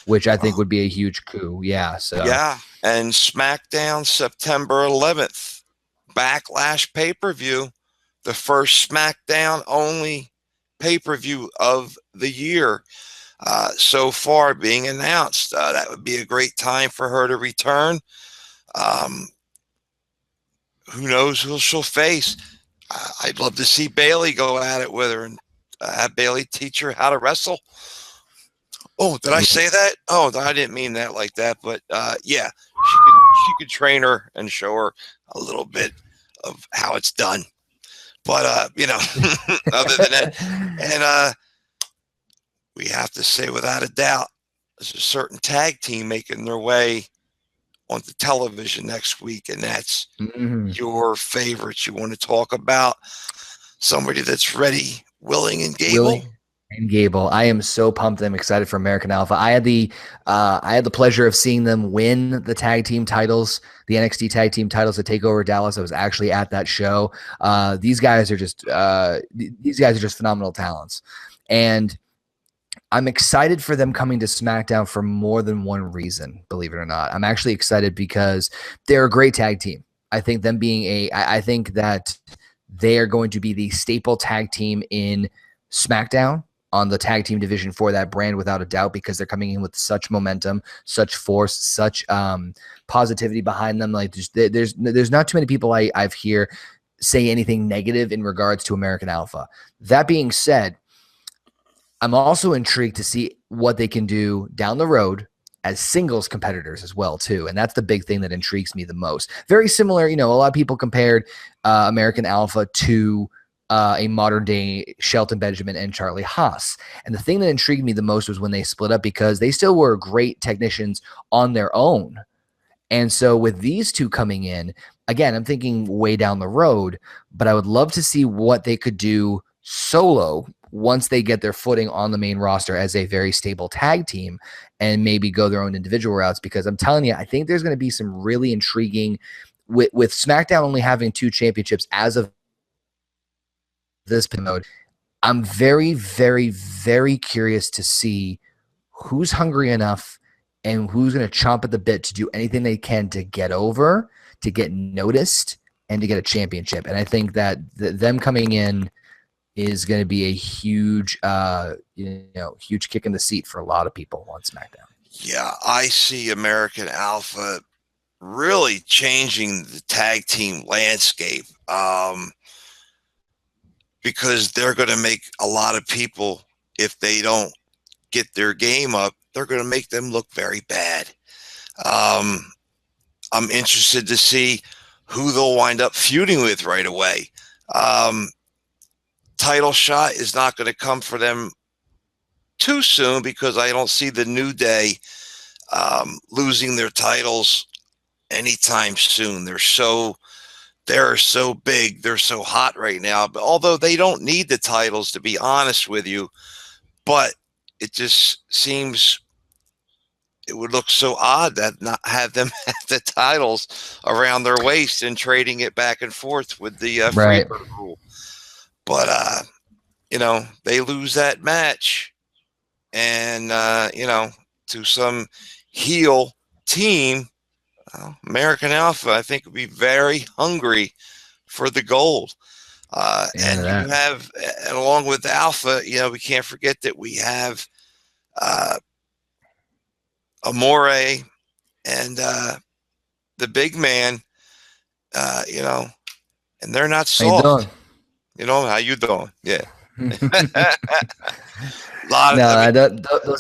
which I think would be a huge coup. Yeah. So yeah. And SmackDown September 11th, Backlash pay-per-view, the first SmackDown only pay-per-view of the year so far being announced. That would be a great time for her to return. Who knows who she'll face? I'd love to see Bayley go at it with her and have Bayley teach her how to wrestle. Oh, did I say that? Oh, I didn't mean that like that. But yeah, she could train her and show her a little bit of how it's done. But you know, other than that, and we have to say without a doubt, there's a certain tag team making their way onto television next week, and that's your favorites. You want to talk about somebody that's ready, willing, and able? And Gable. I am so pumped. I'm excited for American Alpha. I had the pleasure of seeing them win the tag team titles, the NXT tag team titles at TakeOver Dallas. I was actually at that show. These guys are just phenomenal talents, and I'm excited for them coming to SmackDown for more than one reason. Believe it or not, I'm actually excited because they're a great tag team. I think them being I think that they are going to be the staple tag team in SmackDown on the tag team division for that brand, without a doubt, because they're coming in with such momentum, such force, such positivity behind them. Like there's not too many people I've hear say anything negative in regards to American Alpha. That being said, I'm also intrigued to see what they can do down the road as singles competitors as well too, and that's the big thing that intrigues me the most. Very similar, you know, a lot of people compared American Alpha to a modern day Shelton Benjamin and Charlie Haas. And the thing that intrigued me the most was when they split up, because they still were great technicians on their own. And so with these two coming in, again, I'm thinking way down the road, but I would love to see what they could do solo once they get their footing on the main roster as a very stable tag team, and maybe go their own individual routes. Because I'm telling you, I think there's going to be some really intriguing with SmackDown only having 2 championships as of this mode. I'm very, very, very curious to see who's hungry enough and who's going to chomp at the bit to do anything they can to get over, to get noticed, and to get a championship. And I think that them coming in is going to be a huge, huge kick in the seat for a lot of people on SmackDown. Yeah, I see American Alpha really changing the tag team landscape, because they're going to make a lot of people, if they don't get their game up, they're going to make them look very bad. I'm interested to see who they'll wind up feuding with right away. Title shot is not going to come for them too soon, because I don't see the New Day losing their titles anytime soon. They're so big, they're so hot right now. But although they don't need the titles, to be honest with you, but it just seems it would look so odd that not have them have the titles around their waist and trading it back and forth with the Right. Freebird rule. But you know, they lose that match, and you know, to some heel team, American Alpha, I think, would be very hungry for the gold. And you have, and along with Alpha, you know, we can't forget that we have Amore and the big man, you know, and they're not soft. You know, how you doing? Yeah. Those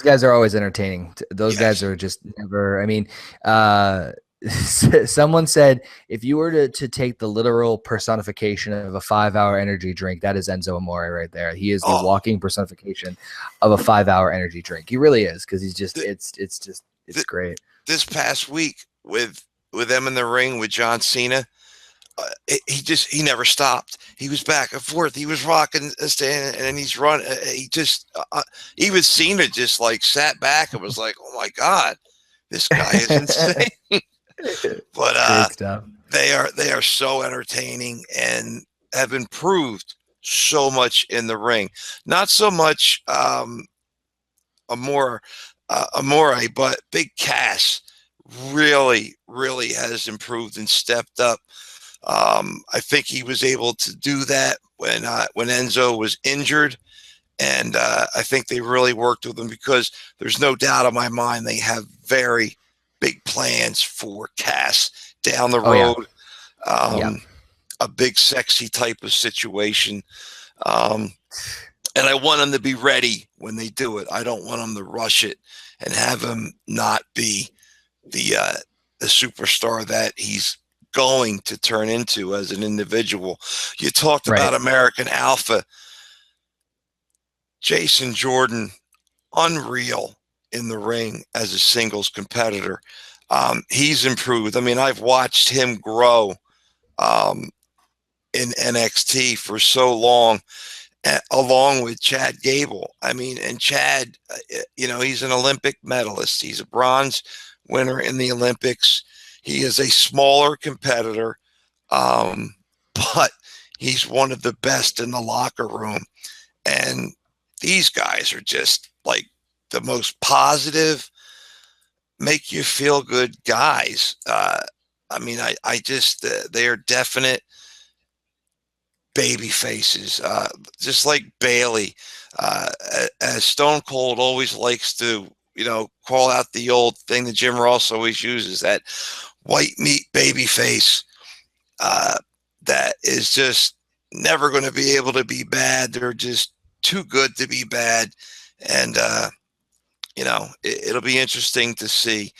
guys are always entertaining. Those guys are just never. I mean, someone said if you were to take the literal personification of a 5-hour energy drink, that is Enzo Amore right there. He is the walking personification of a 5-hour energy drink. He really is, because he's just it's great. This past week with them in the ring with John Cena, he never stopped. He was back and forth. He was rocking, standing, and he's running. He just even Cena just like sat back and was like, "Oh my God, this guy is insane." But they are so entertaining and have improved so much in the ring. Not so much Amore, but Big Cass really has improved and stepped up. I think he was able to do that when Enzo was injured, and I think they really worked with him, because there's no doubt in my mind they have very big plans for Cass down the road. A big sexy type of situation, and I want him to be ready when they do it. I don't want him to rush it and have him not be the superstar that he's going to turn into as an individual. You talked about American Alpha. Jason Jordan, unreal in the ring as a singles competitor. He's improved. I mean, I've watched him grow in NXT for so long, along with Chad Gable. I mean, and Chad, you know, he's an Olympic medalist. He's a bronze winner in the Olympics. He is a smaller competitor, but he's one of the best in the locker room. And these guys are just like the most positive, make you feel good guys. I mean, I just, they are definite baby faces, just like Bailey, as Stone Cold always likes to, you know, call out the old thing that Jim Ross always uses, that white meat baby face, that is just never going to be able to be bad. They're just too good to be bad. And, you know, it'll be interesting to see.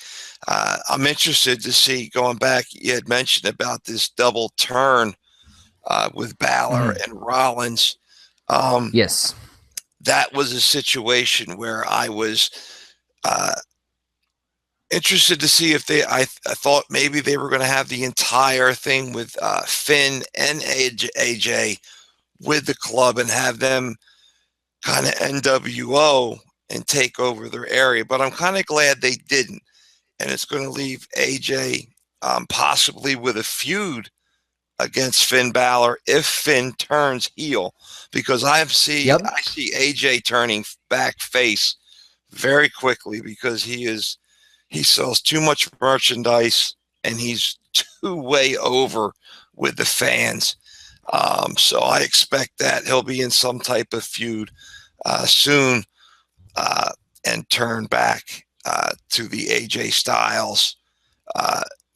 I'm interested to see, going back, you had mentioned about this double turn with Balor and Rollins. Yes. That was a situation where I was interested to see if I thought maybe they were going to have the entire thing with Finn and AJ with the club and have them kind of NWO and take over their area. But I'm kind of glad they didn't. And it's going to leave AJ possibly with a feud against Finn Balor if Finn turns heel, because I see AJ turning back face very quickly, because he sells too much merchandise and he's too way over with the fans. So I expect that he'll be in some type of feud soon and turn back to the AJ Styles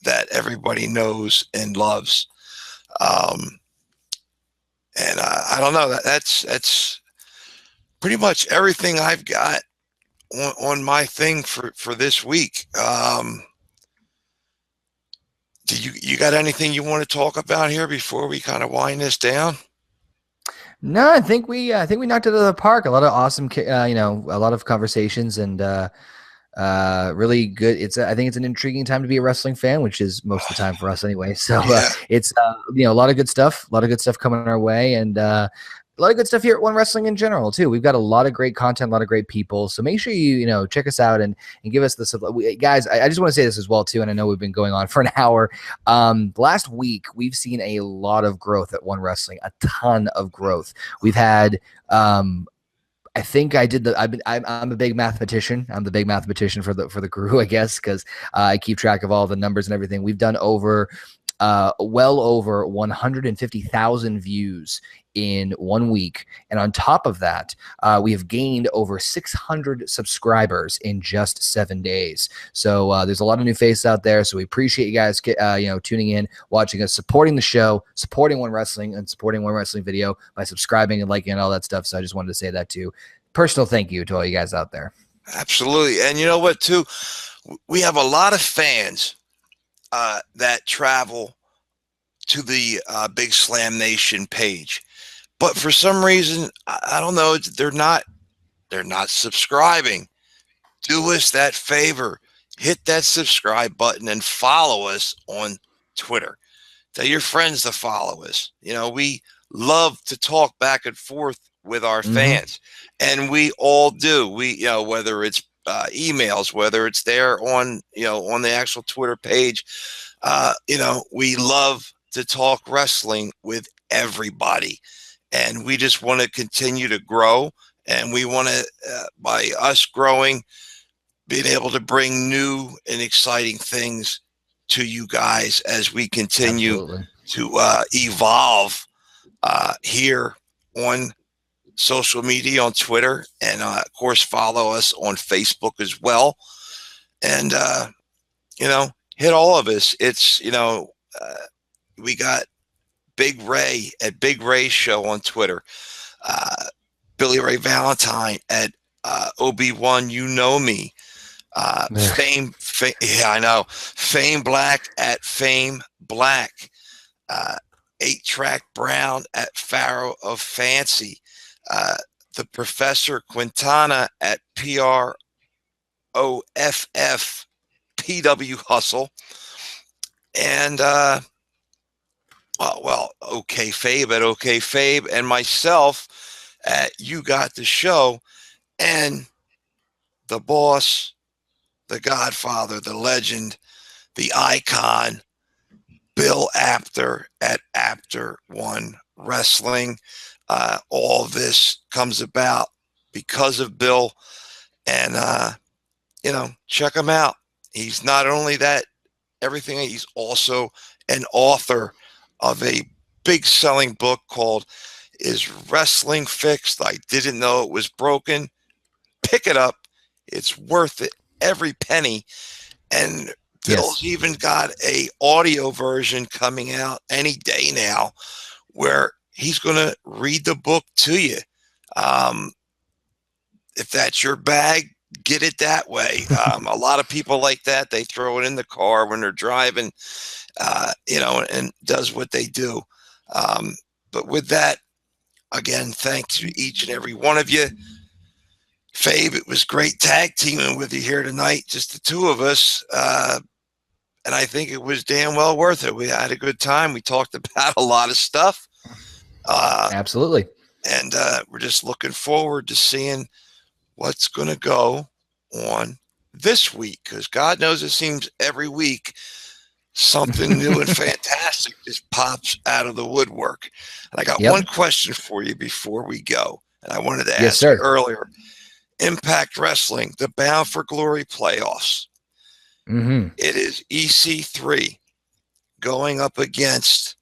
that everybody knows and loves. And I don't know, that's pretty much everything I've got on my thing for this week. Do you got anything you want to talk about here before we kind of wind this down? No, I think we knocked it out of the park. A lot of awesome, a lot of conversations and really good. I think it's an intriguing time to be a wrestling fan, which is most of the time for us anyway. So it's a lot of good stuff, coming our way, and a lot of good stuff here at One Wrestling in general too. We've got a lot of great content, a lot of great people. So make sure you check us out and give us the support. Guys, I just want to say this as well too, and I know we've been going on for an hour. Last week we've seen a lot of growth at One Wrestling, a ton of growth. We've had I think I'm a big mathematician. I'm the big mathematician for the crew, I guess, because I keep track of all the numbers and everything. We've done well over 150,000 views in 1 week. And on top of that, we have gained over 600 subscribers in just 7 days. So there's a lot of new faces out there. So we appreciate you guys, tuning in, watching us, supporting the show, supporting One Wrestling, and supporting One Wrestling Video by subscribing and liking and all that stuff. So I just wanted to say that too. Personal thank you to all you guys out there. Absolutely. And you know what, too? We have a lot of fans that travel to the Big Slam Nation page, but for some reason, I don't know, they're not subscribing. Do us that favor, hit that subscribe button and follow us on Twitter. Tell your friends to follow us. We love to talk back and forth with our fans, and we all do. We, whether it's emails, whether it's there on the actual Twitter page, we love to talk wrestling with everybody, and we just want to continue to grow, and we want to by us growing, being able to bring new and exciting things to you guys as we continue to evolve here on social media, on Twitter, and of course follow us on Facebook as well. And hit all of us. It's we got Big Ray at Big Ray Show on Twitter, Billy Ray Valentine at OB1 You Know Me, FAMEBLACK at FAMEBLACK, 8-Track Brown at Pharaoh of Fancy, the Professor Quintana at PROFF PW Hustle, and OKAYFABE at OKAYFABE, and myself at You Got the Show, and the boss, the Godfather, the legend, the icon, Bill Apter at Apter One Wrestling. All of this comes about because of Bill, and check him out. He's not only that, everything, he's also an author of a big selling book called Is Wrestling Fixed? I Didn't Know It Was Broken. Pick it up. It's worth it, every penny. And Bill's even got a audio version coming out any day now where he's going to read the book to you. If that's your bag, get it that way. A lot of people like that. They throw it in the car when they're driving, and does what they do. But with that, again, thanks to each and every one of you. Fabe, it was great tag teaming with you here tonight, just the two of us. And I think it was damn well worth it. We had a good time. We talked about a lot of stuff. Absolutely. And we're just looking forward to seeing what's going to go on this week, because God knows it seems every week something new and fantastic just pops out of the woodwork. And I got one question for you before we go, and I wanted to ask you earlier. Impact Wrestling, the Bound for Glory playoffs. It is EC3 going up against,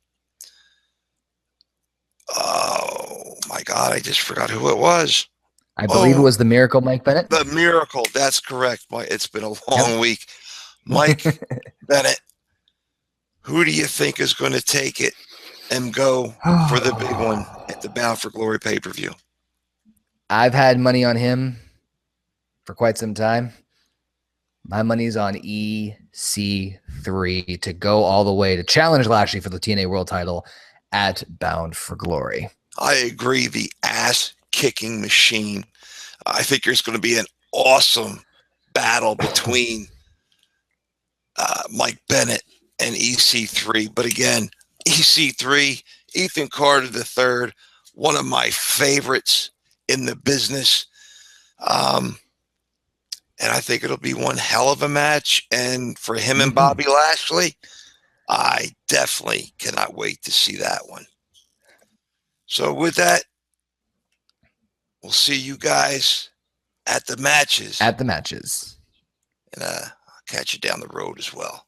oh my God, I just forgot who it was. I believe it was the Miracle Mike Bennett. The Miracle, that's correct. It's been a long week. Mike Bennett Who do you think is going to take it and go for the big one at the Bound for Glory pay-per-view? I've had money on him for quite some time. My money's on EC3 to go all the way to challenge Lashley for the TNA World title at Bound for Glory. I agree. The ass-kicking machine. I think there's going to be an awesome battle between Mike Bennett and EC3. But again, EC3, Ethan Carter III, one of my favorites in the business. And I think it'll be one hell of a match. And for him and Bobby Lashley, I definitely cannot wait to see that one. So with that, we'll see you guys at the matches. At the matches. And I'll catch you down the road as well.